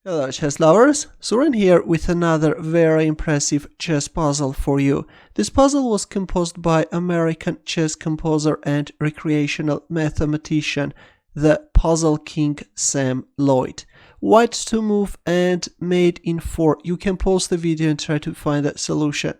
Hello chess lovers, Suren here with another very impressive chess puzzle for you. This puzzle was composed by American chess composer and recreational mathematician, the Puzzle King Sam Loyd. White to move and mate in 4. You can pause the video and try to find a solution.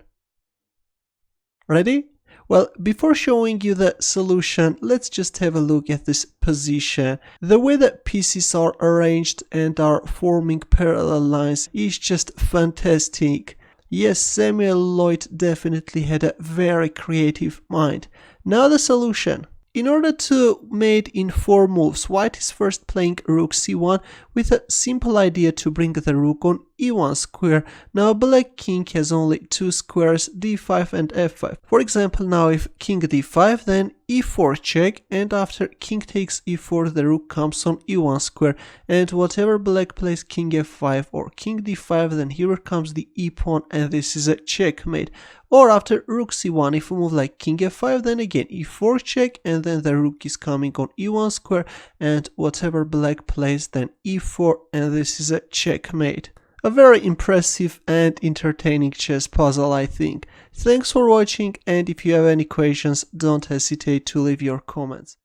Ready? Well, before showing you the solution, let's just have a look at this position. The way that pieces are arranged and are forming parallel lines is just fantastic. Yes, Samuel Loyd definitely had a very creative mind. Now the solution. In order to mate in 4 moves, White is first playing rook c1 with a simple idea to bring the rook on e1 square. Now Black King has only 2 squares, d5 and f5. For example, now if King d5, then e4 check, and after King takes e4, the rook comes on e1 square, and whatever Black plays King f5 or King d5, then here comes the e pawn, and this is a checkmate. Or after rook c1, if we move like King f5, then again e4 check, and then the rook is coming on e1 square, and whatever Black plays, then e4, and this is a checkmate. A very impressive and entertaining chess puzzle, I think. Thanks for watching, and if you have any questions, don't hesitate to leave your comments.